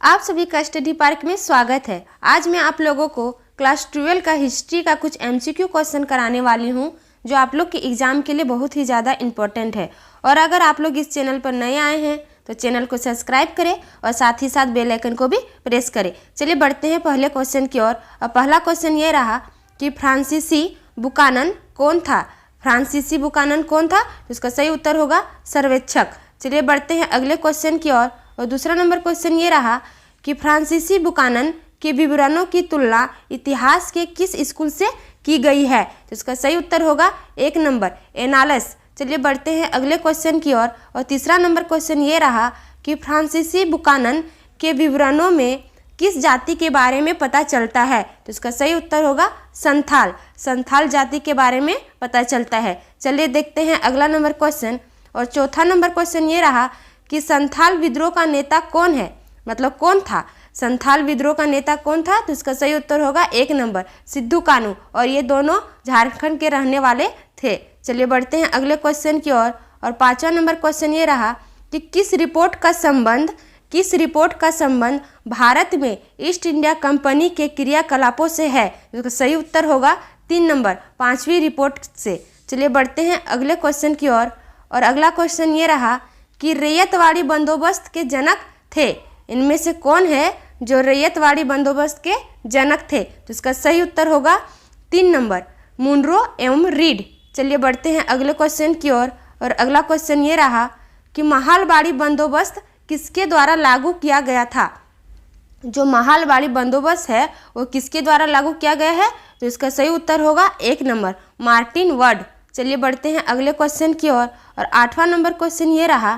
आप सभी का स्टडी पार्क में स्वागत है। आज मैं आप लोगों को क्लास 12 का हिस्ट्री का कुछ एमसीक्यू क्वेश्चन कराने वाली हूं, जो आप लोग के एग्जाम के लिए बहुत ही ज़्यादा इम्पोर्टेंट है। और अगर आप लोग इस चैनल पर नए आए हैं तो चैनल को सब्सक्राइब करें और साथ ही साथ बेल आइकन को भी प्रेस करें। चलिए बढ़ते हैं पहले क्वेश्चन की ओर। और पहला क्वेश्चन ये रहा कि फ्रांसीसी बुकानन कौन था। फ्रांसीसी बुकानन कौन था? तो इसका सही उत्तर होगा सर्वेक्षक। चलिए बढ़ते हैं अगले क्वेश्चन की ओर। और दूसरा नंबर क्वेश्चन ये रहा कि फ्रांसीसी बुकानन के विवरणों की तुलना इतिहास के किस स्कूल से की गई है। तो इसका सही उत्तर होगा 1 नंबर एनालस। चलिए बढ़ते हैं अगले क्वेश्चन की ओर। और तीसरा नंबर क्वेश्चन ये रहा कि फ्रांसीसी बुकानन के विवरणों में किस जाति के बारे में पता चलता है। तो इसका सही उत्तर होगा संथाल। संथाल जाति के बारे में पता चलता है। चलिए देखते हैं अगला नंबर क्वेश्चन। और चौथा नंबर क्वेश्चन ये रहा कि संथाल विद्रोह का नेता कौन है, मतलब कौन था। संथाल विद्रोह का नेता कौन था? तो इसका सही उत्तर होगा 1 नंबर सिद्धू कानू। और ये दोनों झारखंड के रहने वाले थे। चलिए बढ़ते हैं अगले क्वेश्चन की ओर। और पांचवा नंबर क्वेश्चन ये रहा कि किस रिपोर्ट का संबंध भारत में ईस्ट इंडिया कंपनी के क्रियाकलापों से है। इसका सही उत्तर होगा 3 नंबर 5वीं रिपोर्ट से। चलिए बढ़ते हैं अगले क्वेश्चन की ओर। और अगला क्वेश्चन ये रहा कि रैयतवाड़ी बंदोबस्त के जनक थे। इनमें से कौन है जो रैयतवाड़ी बंदोबस्त के जनक थे? तो इसका सही उत्तर होगा 3 नंबर मुनरो एवं रीड। चलिए बढ़ते हैं अगले क्वेश्चन की ओर। और अगला क्वेश्चन ये रहा कि महालवाड़ी बंदोबस्त किसके द्वारा लागू किया गया था। जो महालवाड़ी बंदोबस्त है वो किसके द्वारा लागू किया गया है? तो इसका सही उत्तर होगा 1 नंबर मार्टिन वर्ड। चलिए बढ़ते हैं अगले क्वेश्चन की ओर। और 8वां नंबर क्वेश्चन ये रहा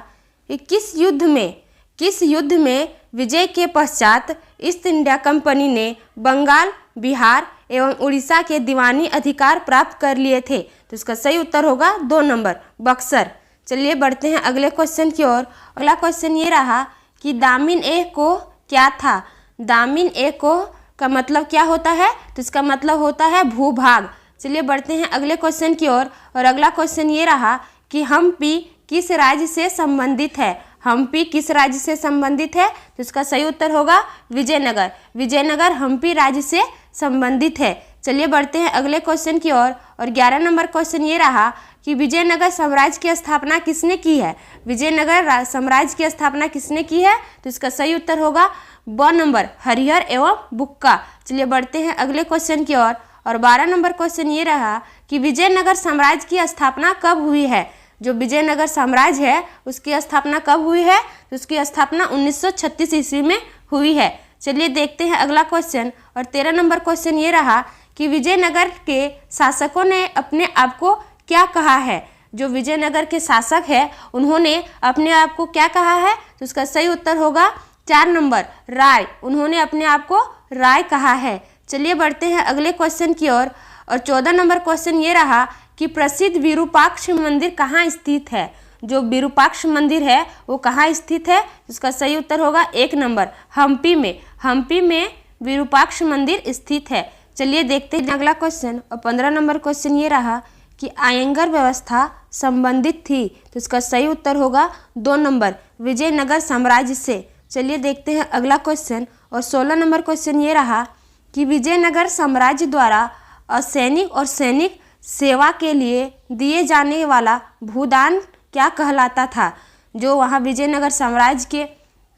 कि किस युद्ध में विजय के पश्चात ईस्ट इंडिया कंपनी ने बंगाल, बिहार एवं उड़ीसा के दीवानी अधिकार प्राप्त कर लिए थे। तो इसका सही उत्तर होगा 2 नंबर बक्सर। चलिए बढ़ते हैं अगले क्वेश्चन की ओर। अगला क्वेश्चन ये रहा कि दामिन ए को क्या था। दामिन ए को का मतलब क्या होता है? तो इसका मतलब होता है भूभाग। चलिए बढ़ते हैं अगले क्वेश्चन की ओर। और अगला क्वेश्चन ये रहा कि हम्पी किस राज्य से संबंधित है। हम्पी किस राज्य से संबंधित है? तो इसका सही उत्तर होगा विजयनगर। विजयनगर हम्पी राज्य से संबंधित है। चलिए बढ़ते हैं अगले क्वेश्चन की ओर। और 11 नंबर क्वेश्चन ये रहा कि विजयनगर साम्राज्य की स्थापना किसने की है। विजयनगर साम्राज्य की स्थापना किसने की है? तो इसका सही उत्तर होगा 2 नंबर हरिहर एवं बुक्का। चलिए बढ़ते हैं अगले क्वेश्चन की ओर। और 12 नंबर क्वेश्चन ये रहा कि विजयनगर साम्राज्य की स्थापना कब हुई है। जो विजयनगर साम्राज्य है उसकी स्थापना कब हुई है? तो उसकी स्थापना 1936 ईस्वी में हुई है। चलिए देखते हैं अगला क्वेश्चन। और 13 नंबर क्वेश्चन ये रहा कि विजयनगर के शासकों ने अपने आप को क्या कहा है। जो विजयनगर के शासक है उन्होंने अपने आप को क्या कहा है? तो उसका सही उत्तर होगा 4 नंबर राय। उन्होंने अपने आप को राय कहा है। चलिए बढ़ते हैं अगले क्वेश्चन की ओर। और 14 नंबर क्वेश्चन ये रहा कि प्रसिद्ध विरूपाक्ष मंदिर कहाँ स्थित है। जो विरूपाक्ष मंदिर है वो कहाँ स्थित है? इसका सही उत्तर होगा 1 नंबर हम्पी में। हम्पी में विरूपाक्ष मंदिर स्थित है। चलिए देखते हैं अगला क्वेश्चन। और 15 नंबर क्वेश्चन ये रहा कि आयंगर व्यवस्था संबंधित थी। तो इसका सही उत्तर होगा 2 नंबर विजयनगर साम्राज्य से। चलिए देखते हैं अगला क्वेश्चन। और 16 नंबर क्वेश्चन ये रहा कि विजयनगर साम्राज्य द्वारा असैनिक और सैनिक सेवा के लिए दिए जाने वाला भूदान क्या कहलाता था। जो वहाँ विजयनगर साम्राज्य के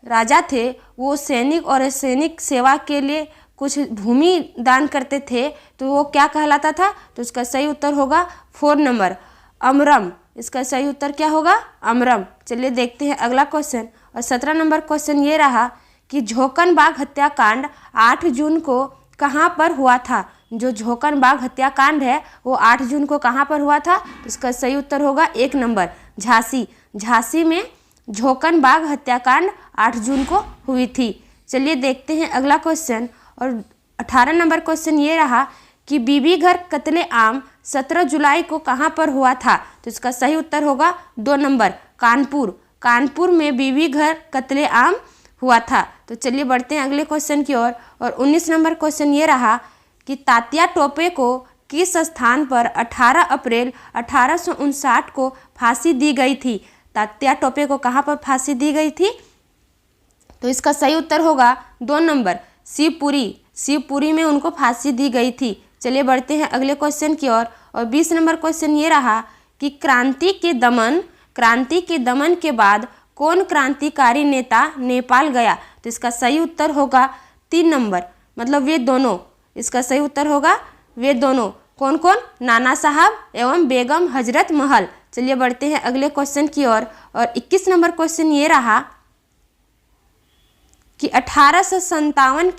राजा थे वो सैनिक और असैनिक सेवा के लिए कुछ भूमि दान करते थे, तो वो क्या कहलाता था? तो इसका सही उत्तर होगा 4 नंबर अमरम। इसका सही उत्तर क्या होगा? अमरम। चलिए देखते हैं अगला क्वेश्चन। और 17 नंबर क्वेश्चन ये रहा कि झोकन बाग हत्याकांड 8 जून को कहाँ पर हुआ था। जो झोकन बाग हत्याकांड है वो 8 जून को कहाँ पर हुआ था? तो इसका सही उत्तर होगा 1 नंबर झांसी। झांसी में झोकन बाग हत्याकांड 8 जून को हुई थी। चलिए देखते हैं अगला क्वेश्चन। और 18 नंबर क्वेश्चन ये रहा कि बीबी घर कत्ले आम 17 जुलाई को कहाँ पर हुआ था। तो इसका सही उत्तर होगा 2 नंबर कानपुर। कानपुर में बीबी घर कत्ले आम हुआ था। तो चलिए बढ़ते हैं अगले क्वेश्चन की ओर। और 19 नंबर क्वेश्चन ये रहा कि तात्या टोपे को किस स्थान पर 18 अप्रैल 1859 को फांसी दी गई थी। तात्या टोपे को कहाँ पर फांसी दी गई थी? तो इसका सही उत्तर होगा 2 नंबर शिवपुरी। शिवपुरी में उनको फांसी दी गई थी। चलिए बढ़ते हैं अगले क्वेश्चन की ओर। और 20 नंबर क्वेश्चन ये रहा कि क्रांति के दमन के बाद कौन क्रांतिकारी नेता नेपाल गया। तो इसका सही उत्तर होगा 3 नंबर, मतलब वे दोनों। इसका सही उत्तर होगा वे दोनों। कौन कौन? नाना साहब एवं बेगम हजरत महल। चलिए बढ़ते हैं अगले क्वेश्चन की ओर। और 21 नंबर क्वेश्चन ये रहा कि 1857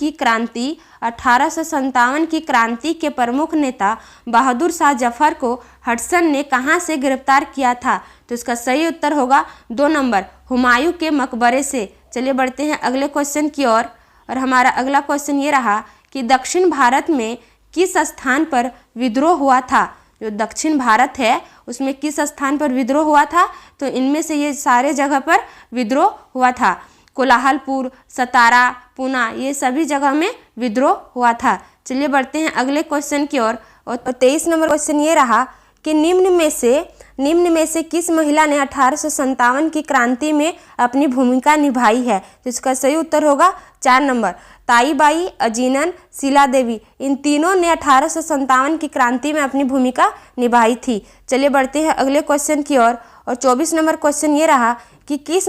की क्रांति के प्रमुख नेता बहादुर शाह जफर को हडसन ने कहां से गिरफ्तार किया था। तो इसका सही उत्तर होगा 2 नंबर हुमायूं के मकबरे से। चलिए बढ़ते हैं अगले क्वेश्चन की ओर। और हमारा अगला क्वेश्चन ये रहा कि दक्षिण भारत में किस स्थान पर विद्रोह हुआ था। जो दक्षिण भारत है उसमें किस स्थान पर विद्रोह हुआ था। तो इनमें से ये सारे जगह पर विद्रोह हुआ था। कोलाहलपुर, सतारा, पूना, ये सभी जगह में विद्रोह हुआ था। चलिए बढ़ते हैं अगले क्वेश्चन की ओर। और 23 नंबर क्वेश्चन ये रहा कि निम्न में से किस महिला ने 1857 की क्रांति में अपनी भूमिका निभाई है। तो इसका सही उत्तर होगा 4 नंबर ताईबाई, अजीनन, शीला देवी। इन तीनों ने 1857 की क्रांति में अपनी भूमिका निभाई थी। चलिए बढ़ते हैं अगले क्वेश्चन की ओर। और 24 नंबर क्वेश्चन ये रहा कि किस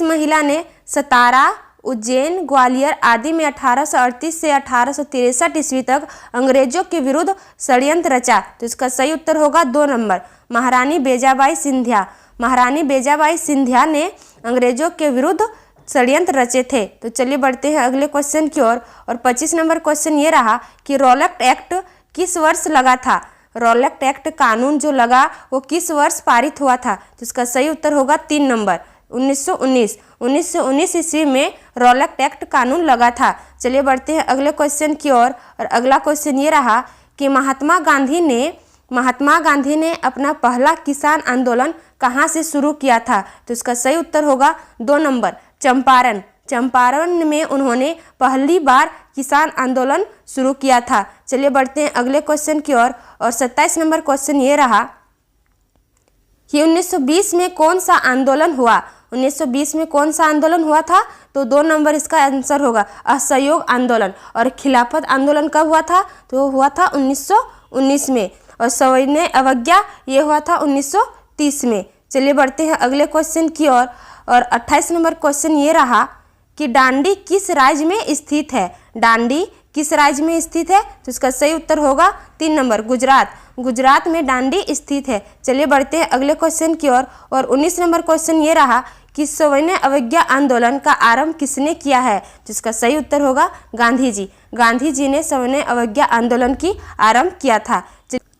महिला ने सतारा, उज्जैन, ग्वालियर आदि में 1838 से 1863 ईस्वी तक अंग्रेजों के विरुद्ध षड्यंत्र रचा। तो इसका सही उत्तर होगा 2 नंबर महारानी बेजाबाई सिंधिया। महारानी बेजाबाई सिंधिया ने अंग्रेजों के विरुद्ध षड्यंत्र रचे थे। तो चलिए बढ़ते हैं अगले क्वेश्चन की ओर। और 25 नंबर क्वेश्चन ये रहा कि रॉलेट एक्ट किस वर्ष लगा था। रॉलेट एक्ट कानून जो लगा वो किस वर्ष पारित हुआ था। तो इसका सही उत्तर होगा 3 नंबर 1919 ईस्वी में रॉलेट एक्ट कानून लगा था। चलिए बढ़ते हैं अगले क्वेश्चन की ओर। और अगला क्वेश्चन ये रहा कि महात्मा गांधी ने अपना पहला किसान आंदोलन कहाँ से शुरू किया था। तो इसका सही उत्तर होगा 2 नंबर चंपारण में उन्होंने पहली बार किसान आंदोलन शुरू किया था। चलिए बढ़ते हैं अगले क्वेश्चन की ओर। और 27 नंबर क्वेश्चन ये रहा कि 1920 में कौन सा आंदोलन हुआ। 1920 में कौन सा आंदोलन हुआ था। तो 2 नंबर इसका आंसर होगा असहयोग आंदोलन। और खिलाफत आंदोलन कब हुआ था। तो हुआ था 1919 में। और सविनय अवज्ञा ये हुआ था 1930 में। चलिए बढ़ते हैं अगले क्वेश्चन की ओर। और 28 नंबर क्वेश्चन ये रहा कि डांडी किस राज्य में स्थित है। डांडी किस राज्य में स्थित है। तो इसका सही उत्तर होगा 3 नंबर गुजरात में डांडी स्थित है। चलिए बढ़ते हैं अगले क्वेश्चन की ओर। और 19 नंबर क्वेश्चन ये रहा कि सविनय अवज्ञा आंदोलन का आरंभ किसने किया है। जिसका सही उत्तर होगा गांधी जी ने सविनय अवज्ञा आंदोलन की आरंभ किया था।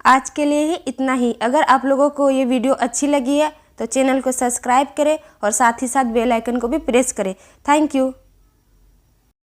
आज के लिए ही इतना ही। अगर आप लोगों को ये वीडियो अच्छी लगी है तो चैनल को सब्सक्राइब करें और साथ ही साथ बेल आइकन को भी प्रेस करें। Thank you.